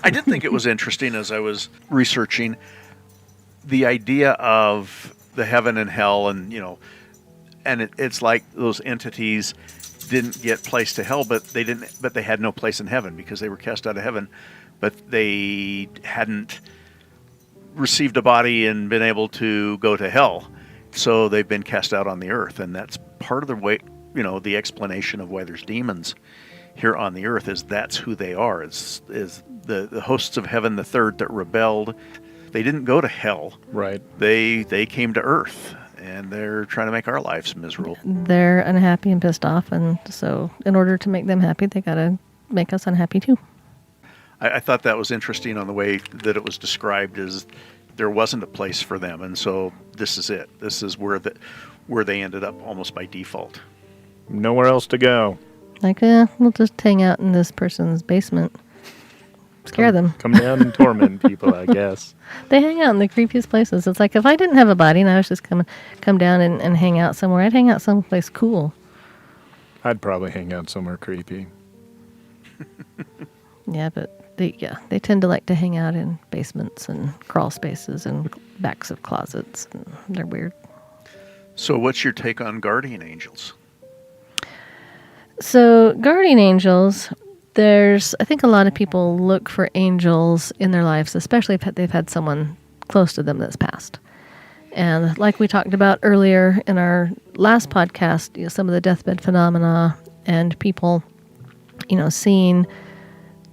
I did think it was interesting as I was researching the idea of the heaven and hell, and it's like those entities didn't get placed to hell, but they had no place in heaven because they were cast out of heaven, but they hadn't received a body and been able to go to hell, so they've been cast out on the earth. And that's part of the way, the explanation of why there's demons here on the earth, is that's who they are, is the hosts of heaven, the third that rebelled. They didn't go to hell. Right. They came to earth, and they're trying to make our lives miserable. They're unhappy and pissed off, and so in order to make them happy, they got to make us unhappy too. I thought that was interesting on the way that it was described, is there wasn't a place for them, and so this is it. This is where they ended up almost by default. Nowhere else to go. Like, we'll just hang out in this person's basement. Scare them. Come down and torment people, I guess. They hang out in the creepiest places. It's like if I didn't have a body and I was just come down and hang out somewhere, I'd hang out someplace cool. I'd probably hang out somewhere creepy. Yeah, but they tend to like to hang out in basements and crawl spaces and backs of closets. And they're weird. So what's your take on guardian angels? So guardian angels, I think a lot of people look for angels in their lives, especially if they've had someone close to them that's passed. And like we talked about earlier in our last podcast, some of the deathbed phenomena and people, seeing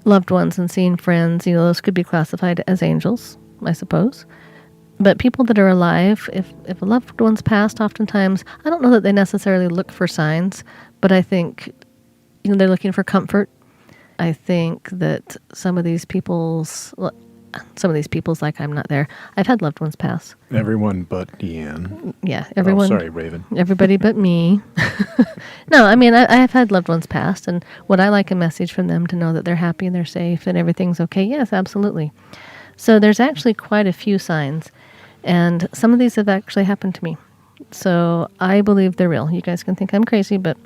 loved ones and seeing friends, those could be classified as angels, I suppose. But people that are alive, if a loved one's passed, oftentimes, I don't know that they necessarily look for signs, but I think, they're looking for comfort. I think that some of these people's like, I'm not there. I've had loved ones pass. Everyone but Deanne. Yeah, everyone. Oh, sorry, Raven. Everybody but me. No, I mean, I have had loved ones pass, and would I like a message from them to know that they're happy and they're safe and everything's okay? Yes, absolutely. So there's actually quite a few signs, and some of these have actually happened to me. So I believe they're real. You guys can think I'm crazy, but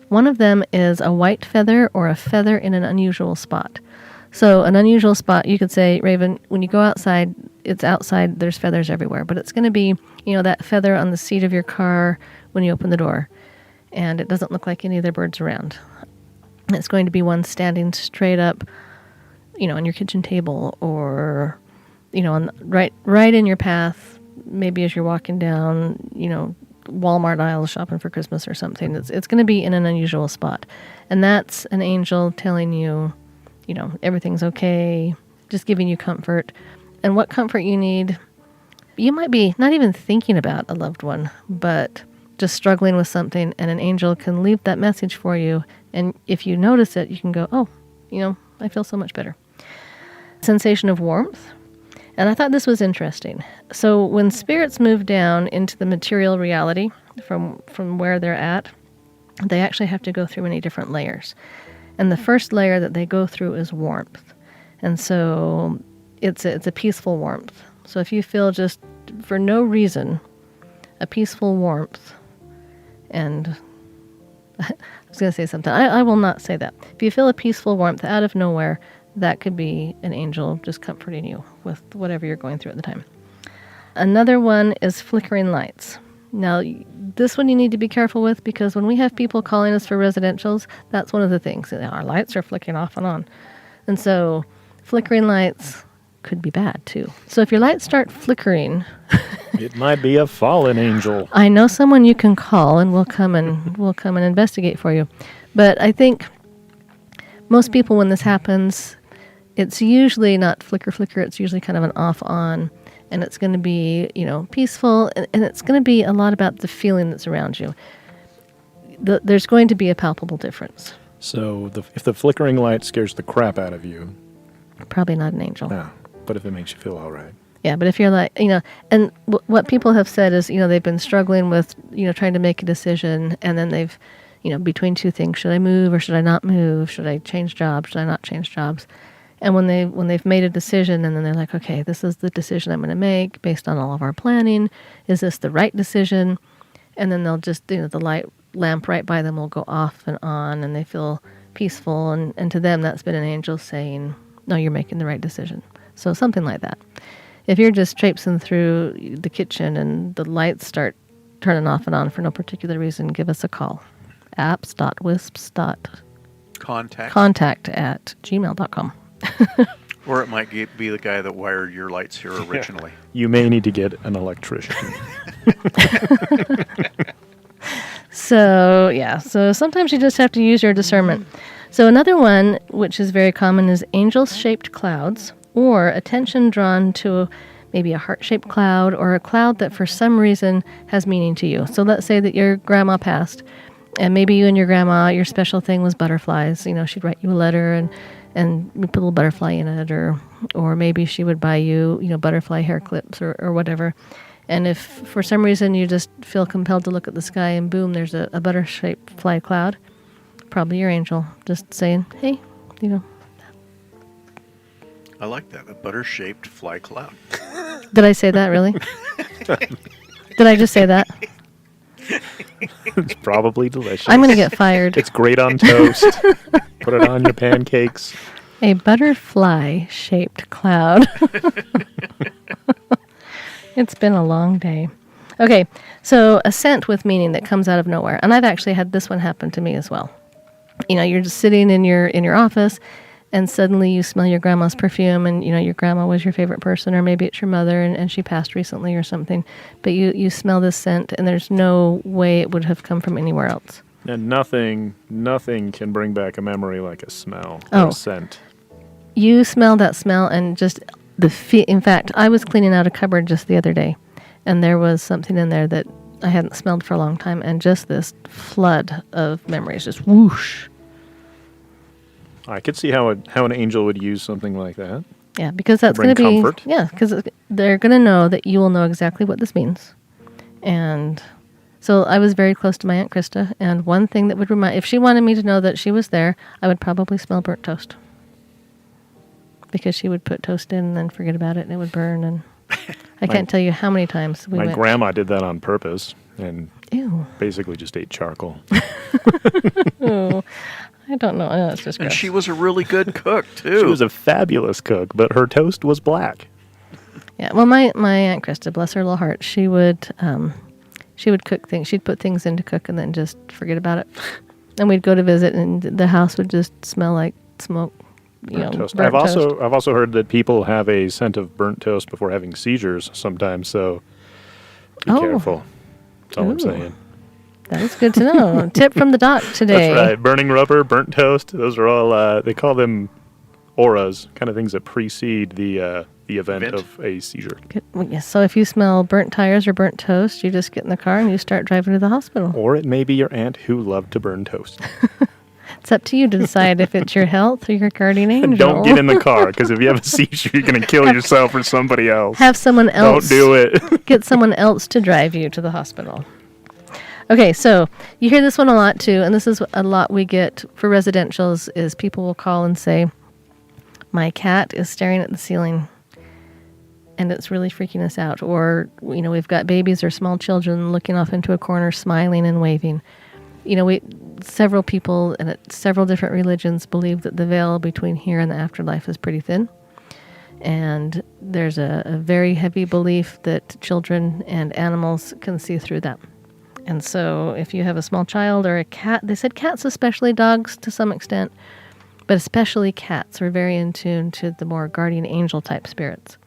one of them is a white feather or a feather in an unusual spot. So an unusual spot, you could say, Raven, when you go outside, it's outside, there's feathers everywhere. But it's going to be, that feather on the seat of your car when you open the door. And it doesn't look like any other birds around. It's going to be one standing straight up, on your kitchen table or, right in your path, maybe as you're walking down, Walmart aisle shopping for Christmas or something. It's going to be in an unusual spot. And that's an angel telling you, everything's okay, just giving you comfort. And what comfort you need, you might be not even thinking about a loved one, but just struggling with something, and an angel can leave that message for you. And if you notice it, you can go, oh, I feel so much better. Sensation of warmth. And I thought this was interesting. So when spirits move down into the material reality from where they're at, they actually have to go through many different layers. And the first layer that they go through is warmth. And so it's a peaceful warmth. So if you feel just for no reason a peaceful warmth, and I was going to say something. I will not say that. If you feel a peaceful warmth out of nowhere, that could be an angel just comforting you with whatever you're going through at the time. Another one is flickering lights. Now, this one you need to be careful with, because when we have people calling us for residentials, that's one of the things. Our lights are flickering off and on. And so flickering lights could be bad too. So if your lights start flickering... It might be a fallen angel. I know someone you can call, and we'll come and investigate for you. But I think most people, when this happens, it's usually not flicker, it's usually kind of an off-on, and it's going to be, peaceful, and it's going to be a lot about the feeling that's around you. There's going to be a palpable difference. So if the flickering light scares the crap out of you... Probably not an angel. No, but if it makes you feel all right. Yeah, but if you're like, and what people have said is, they've been struggling with, trying to make a decision, and then they've, between two things, should I move or should I not move? Should I change jobs? Should I not change jobs? And when they've made a decision, and then they're like, okay, this is the decision I'm going to make based on all of our planning. Is this the right decision? And then they'll just, the light lamp right by them will go off and on, and they feel peaceful. And to them, that's been an angel saying, no, you're making the right decision. So something like that. If you're just traipsing through the kitchen and the lights start turning off and on for no particular reason, give us a call. apps.wisps.contact@gmail.com. Or it might be the guy that wired your lights here originally. You may need to get an electrician. So sometimes you just have to use your discernment. So another one, which is very common, is angel-shaped clouds, or attention drawn to maybe a heart-shaped cloud, or a cloud that for some reason has meaning to you. So let's say that your grandma passed, and maybe you and your grandma, your special thing was butterflies. She'd write you a letter and put a little butterfly in it, or maybe she would buy you, butterfly hair clips or whatever. And if for some reason you just feel compelled to look at the sky and boom, there's a butter-shaped fly cloud, probably your angel just saying, hey, I like that, a butter-shaped fly cloud. Did I say that, really? Did I just say that? It's probably delicious. I'm going to get fired. It's great on toast. Put it on your pancakes. A butterfly-shaped cloud. It's been a long day. Okay, so a scent with meaning that comes out of nowhere. And I've actually had this one happen to me as well. You're just sitting in your office, and suddenly you smell your grandma's perfume, and your grandma was your favorite person, or maybe it's your mother and she passed recently or something. But you smell this scent, and there's no way it would have come from anywhere else. And nothing can bring back a memory like a smell or a scent. You smell that smell, and just in fact, I was cleaning out a cupboard just the other day, and there was something in there that I hadn't smelled for a long time, and just this flood of memories, just whoosh. I could see how an angel would use something like that. Yeah, because that's going to be comfort. Yeah, because they're going to know that you will know exactly what this means. And so I was very close to my Aunt Krista, and one thing that would if she wanted me to know that she was there, I would probably smell burnt toast. Because she would put toast in and then forget about it, and it would burn. And I can't tell you how many times we went. My grandma did that on purpose, and Ew. basically just ate charcoal. Oh, I don't know. That's just gross. And she was a really good cook, too. She was a fabulous cook, but her toast was black. Yeah, well, my Aunt Krista, bless her little heart, she would cook things. She'd put things in to cook and then just forget about it. And we'd go to visit, and the house would just smell like smoke. Burnt toast. Burnt toast. I've also heard that people have a scent of burnt toast before having seizures sometimes. So be careful. That's all I'm saying. That is good to know. Tip from the doc today. That's right. Burning rubber, burnt toast. Those are all. They call them auras, kind of things that precede the event of a seizure. Good. Well, yes. So if you smell burnt tires or burnt toast, you just get in the car and you start driving to the hospital. Or it may be your aunt who loved to burn toast. It's up to you to decide if it's your health or your guardian angel. And don't get in the car, because if you have a seizure, you're going to kill yourself or somebody else. Have someone else. Don't do it. Get someone else to drive you to the hospital. Okay, so you hear this one a lot too, and this is a lot we get for residentials, is people will call and say, my cat is staring at the ceiling and it's really freaking us out. Or, we've got babies or small children looking off into a corner, smiling and waving. Several people and several different religions believe that the veil between here and the afterlife is pretty thin. And there's a very heavy belief that children and animals can see through that. And so if you have a small child or a cat, they said cats, especially dogs to some extent, but especially cats, are very in tune to the more guardian angel type spirits.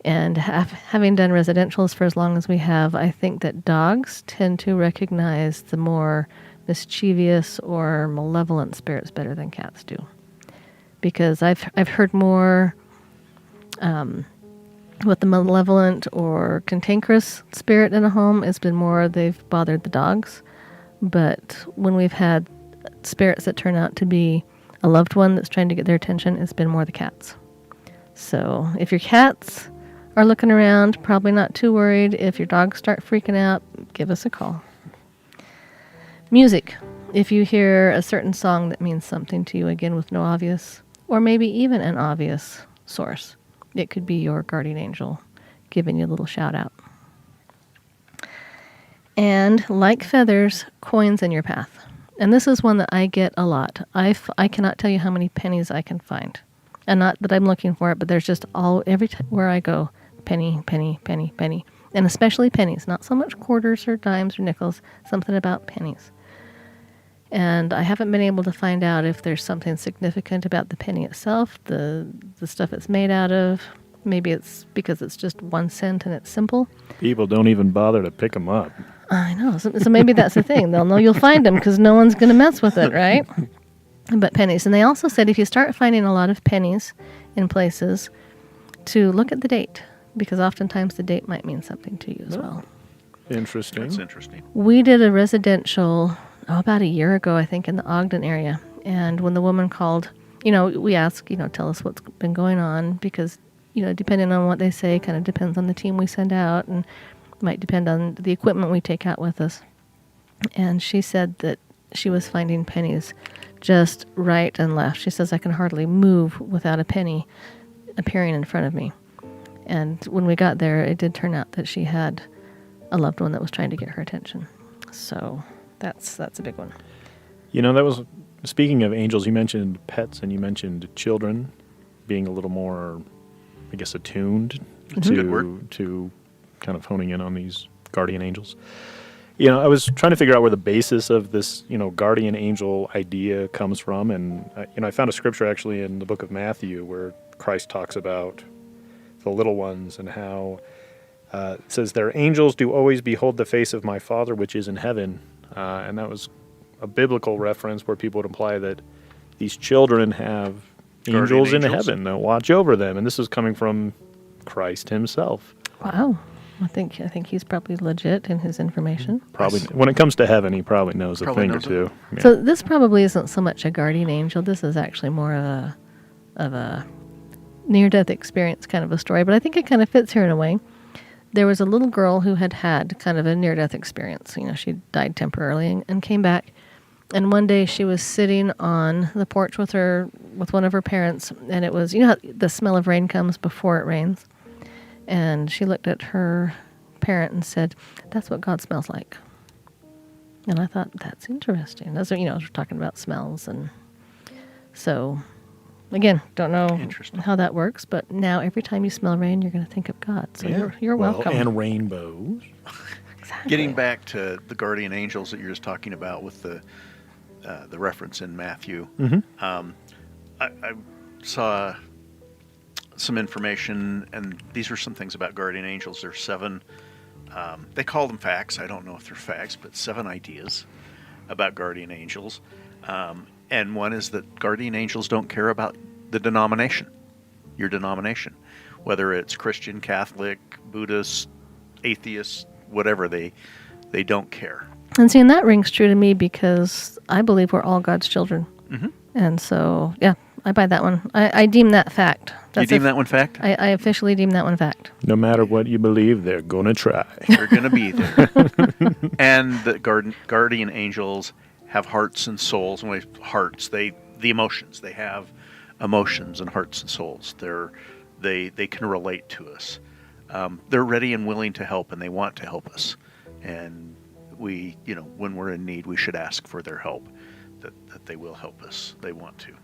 And having done residentials for as long as we have, I think that dogs tend to recognize the more mischievous or malevolent spirits better than cats do. Because I've heard more with the malevolent or cantankerous spirit in a home, it's been more they've bothered the dogs. But when we've had spirits that turn out to be a loved one that's trying to get their attention, it's been more the cats. So if your cats are looking around, probably not too worried. If your dogs start freaking out, give us a call. Music. If you hear a certain song that means something to you, again with no obvious, or maybe even an obvious source, it could be your guardian angel giving you a little shout out. And like feathers, coins in your path. And this is one that I get a lot. I cannot tell you how many pennies I can find. And not that I'm looking for it, but there's just where I go, penny, penny, penny, penny. And especially pennies, not so much quarters or dimes or nickels, something about pennies. And I haven't been able to find out if there's something significant about the penny itself, the stuff it's made out of. Maybe it's because it's just 1 cent and it's simple. People don't even bother to pick them up. I know. So maybe that's the thing. They'll know you'll find them because no one's going to mess with it, right? But pennies. And they also said if you start finding a lot of pennies in places, to look at the date, because oftentimes the date might mean something to you as well. Interesting. That's interesting. We did a residential about a year ago, I think, in the Ogden area. And when the woman called, we ask, tell us what's been going on, because, depending on what they say, kind of depends on the team we send out and might depend on the equipment we take out with us. And she said that she was finding pennies just right and left. She says, I can hardly move without a penny appearing in front of me. And when we got there, it did turn out that she had a loved one that was trying to get her attention. So that's a big one. That was, speaking of angels, you mentioned pets and you mentioned children being a little more, I guess, attuned That's a good word. to kind of honing in on these guardian angels. I was trying to figure out where the basis of this, guardian angel idea comes from. And, I found a scripture actually in the book of Matthew where Christ talks about the little ones and how it says, their angels do always behold the face of my Father which is in heaven. And that was a biblical reference where people would imply that these children have angels in heaven that watch over them. And this is coming from Christ himself. Wow. I think he's probably legit in his information. Probably, when it comes to heaven, he probably knows a thing or two. Yeah. So this probably isn't so much a guardian angel. This is actually more of a near-death experience kind of a story. But I think it kind of fits here in a way. There was a little girl who had kind of a near-death experience. She died temporarily and came back. And one day she was sitting on the porch with one of her parents, and it was, how the smell of rain comes before it rains. And she looked at her parent and said, that's what God smells like. And I thought, that's interesting. That's what, we're talking about smells. And so, again, don't know how that works, but now every time you smell rain, you're going to think of God. So you're welcome. And rainbows. Exactly. Getting back to the guardian angels that you're just talking about with the reference in Matthew, I saw some information, and these are some things about guardian angels. There's 7, they call them facts. I don't know if they're facts, but 7 ideas about guardian angels. And one is that guardian angels don't care about the denomination, your denomination, whether it's Christian, Catholic, Buddhist, atheist, whatever, they don't care. And seeing that rings true to me because I believe we're all God's children. Mm-hmm. And so, yeah, I buy that one. I deem that fact. You deem that one fact? I officially deem that one fact. No matter what you believe, they're going to try. They're going to be there. And the guardian angels have hearts and souls. And hearts, the emotions. They have emotions and hearts and souls. They can relate to us. They're ready and willing to help, and they want to help us. And we, when we're in need, we should ask for their help, that they will help us. They want to.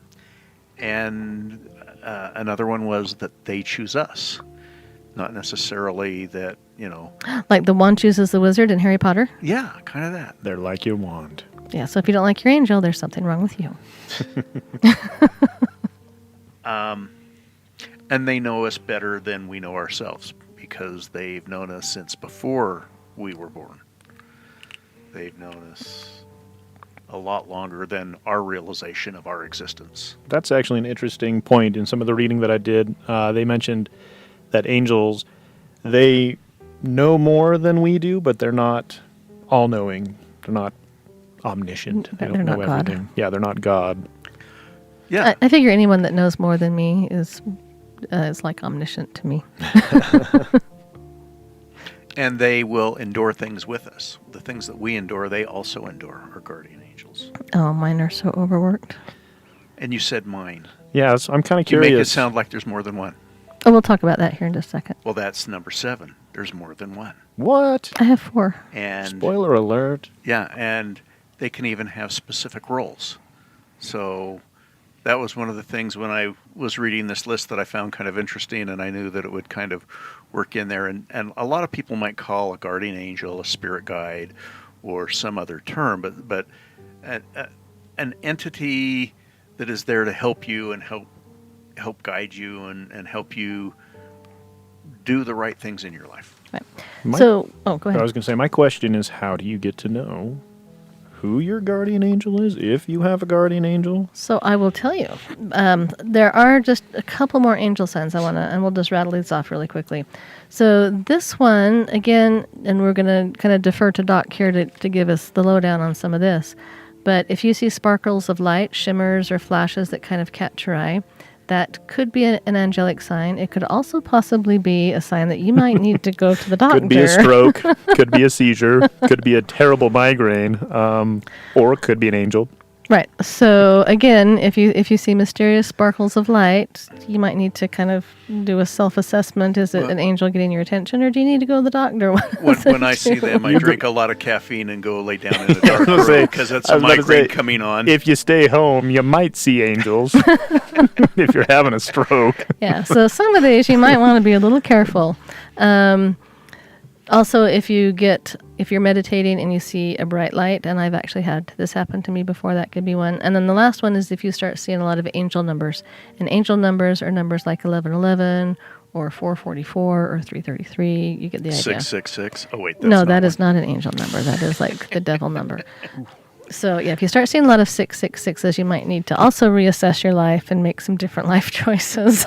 And another one was that they choose us, not necessarily that, Like the wand chooses the wizard in Harry Potter? Yeah, kind of that. They're like your wand. Yeah, so if you don't like your angel, there's something wrong with you. And they know us better than we know ourselves because they've known us since before we were born. They've known us a lot longer than our realization of our existence. That's actually an interesting point. In some of the reading that I did, they mentioned that angels, they know more than we do, but they're not all-knowing. They're not omniscient. They don't know everything. God. Yeah, they're not God. Yeah, I figure anyone that knows more than me is like omniscient to me. And they will endure things with us. The things that we endure, they also endure, our guardian angels. Oh, mine are so overworked. And you said mine. Yeah, I'm kind of curious. You make it sound like there's more than one. Oh, we'll talk about that here in just a second. Well, that's number 7. There's more than one. What? I have 4. And spoiler alert. Yeah, and they can even have specific roles. So that was one of the things when I was reading this list that I found kind of interesting, and I knew that it would kind of work in there. And a lot of people might call a guardian angel a spirit guide or some other term, but an entity that is there to help you and help guide you and help you do the right things in your life. Right. My- Go ahead. I was going to say, my question is, how do you get to know who your guardian angel is, if you have a guardian angel? So I will tell you. There are just a couple more angel signs and we'll just rattle these off really quickly. So this one, again, and we're going to kind of defer to Doc here to give us the lowdown on some of this. But if you see sparkles of light, shimmers, or flashes that kind of catch your eye, that could be an angelic sign. It could also possibly be a sign that you might need to go to the doctor. Could be a stroke, could be a seizure, could be a terrible migraine, or it could be an angel. Right. So again, if you see mysterious sparkles of light, you might need to kind of do a self-assessment. Is it an angel getting your attention, or do you need to go to the doctor? When I see them, I drink a lot of caffeine and go lay down in the dark room because it's I a was about to migraine say, coming on. If you stay home, you might see angels if you're having a stroke. Yeah. So some of these you might want to be a little careful. Also, if you're meditating and you see a bright light, and I've actually had this happen to me before, that could be one. And then the last one is if you start seeing a lot of angel numbers. And angel numbers are numbers like 1111 or 444 or 333. You get the idea. 666. Oh, wait. That's No, not that one. is not an angel number. That is like the devil number. So, yeah, if you start seeing a lot of 666s, you might need to also reassess your life and make some different life choices.